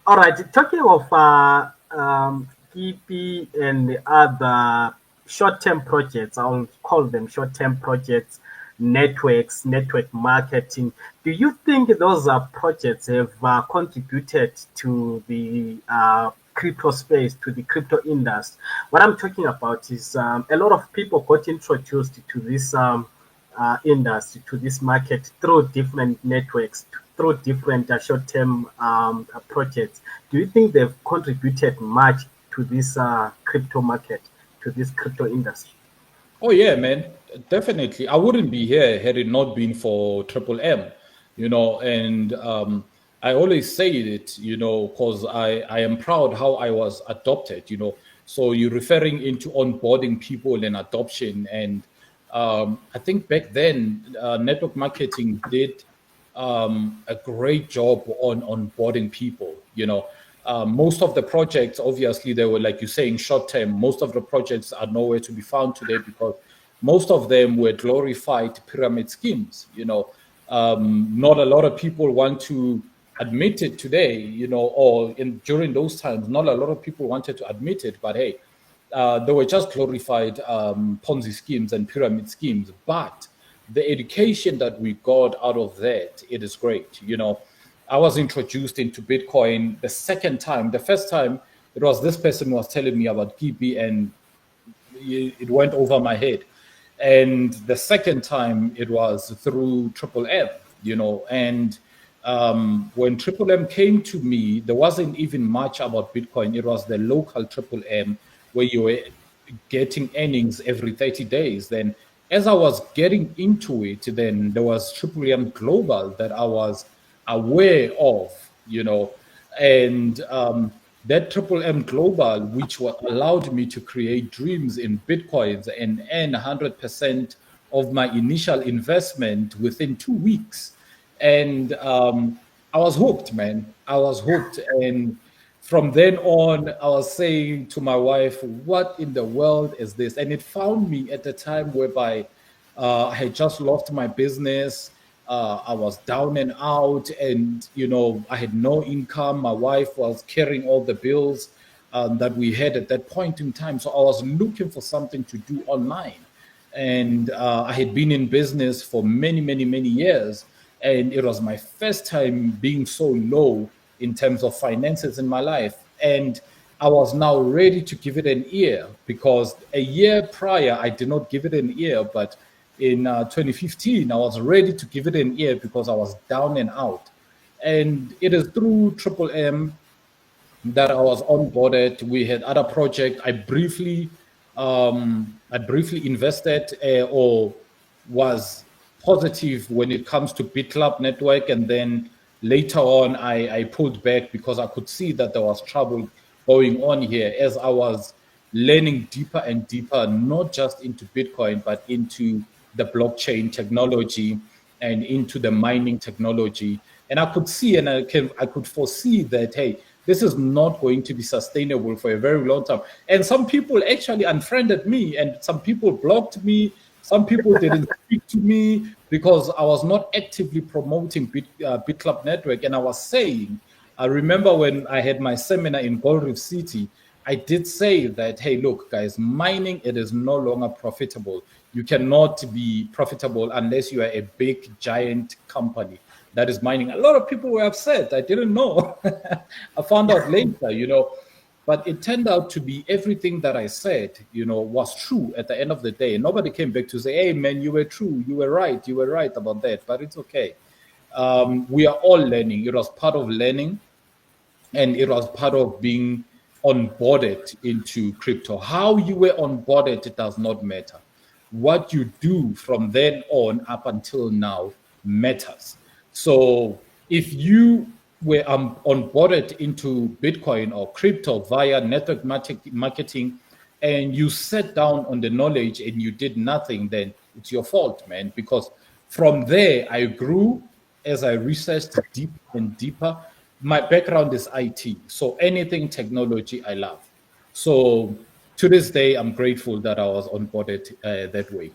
All right, talking of Kipi and the other short-term projects, I'll call them short-term projects, networks, network marketing. Do you think those projects have contributed to the crypto space, to the crypto industry? What I'm talking about is a lot of people got introduced to this industry, to this market through different networks, through different short-term projects. Do you think they've contributed much to this crypto market, to this crypto industry? Oh yeah, man, definitely. I wouldn't be here had it not been for Triple M, and I always say it, because I am proud how I was adopted. So you're referring into onboarding people and adoption, and I think back then network marketing did a great job on onboarding people. Most of the projects, obviously, they were, like you're saying, short term. Most of the projects are nowhere to be found today because most of them were glorified pyramid schemes. Not a lot of people want to admit it today, or during those times, not a lot of people wanted to admit it, but hey, they were just glorified Ponzi schemes and pyramid schemes. But the education that we got out of that, it is great. I was introduced into Bitcoin the second time. The first time, it was this person who was telling me about Kipi, and it went over my head. And the second time, it was through Triple M. And when Triple M came to me, there wasn't even much about Bitcoin. It was the local Triple M where you were getting earnings every 30 days. Then, as I was getting into it, then there was Triple M Global that I was aware of, and that Triple M Global, which allowed me to create dreams in Bitcoins and earn 100% of my initial investment within 2 weeks. And I was hooked, man. I was hooked. And from then on, I was saying to my wife, what in the world is this? And it found me at a time whereby I had just lost my business. I was down and out, and I had no income. My wife was carrying all the bills that we had at that point in time. So I was looking for something to do online, and I had been in business for many, many, many years, and it was my first time being so low in terms of finances in my life, and I was now ready to give it an ear because a year prior I did not give it an ear, but in 2015, I was ready to give it an ear because I was down and out. And it is through Triple M that I was onboarded. We had other projects. I briefly invested or was positive when it comes to Bitclub network, and then later on, I pulled back because I could see that there was trouble going on here as I was learning deeper and deeper, not just into Bitcoin, but into the blockchain technology and into the mining technology. And I could see and I could foresee that, hey, this is not going to be sustainable for a very long time. And some people actually unfriended me, and some people blocked me. Some people didn't speak to me because I was not actively promoting BitClub Network. And I was saying, I remember when I had my seminar in Gold Reef City, I did say that, hey, look, guys, mining, it is no longer profitable. You cannot be profitable unless you are a big, giant company that is mining. A lot of people were upset. I didn't know. I found out later. But it turned out to be everything that I said, was true at the end of the day. Nobody came back to say, hey, man, you were true. You were right about that. But it's okay. We are all learning. It was part of learning, and it was part of being onboarded into crypto. How you were onboarded, it does not matter. What you do from then on up until now matters. So if you were onboarded into Bitcoin or crypto via network marketing, and you sat down on the knowledge and you did nothing, then it's your fault, man. Because from there, I grew as I researched deeper and deeper. My background is IT, so anything technology I love. So to this day, I'm grateful that I was onboarded that way.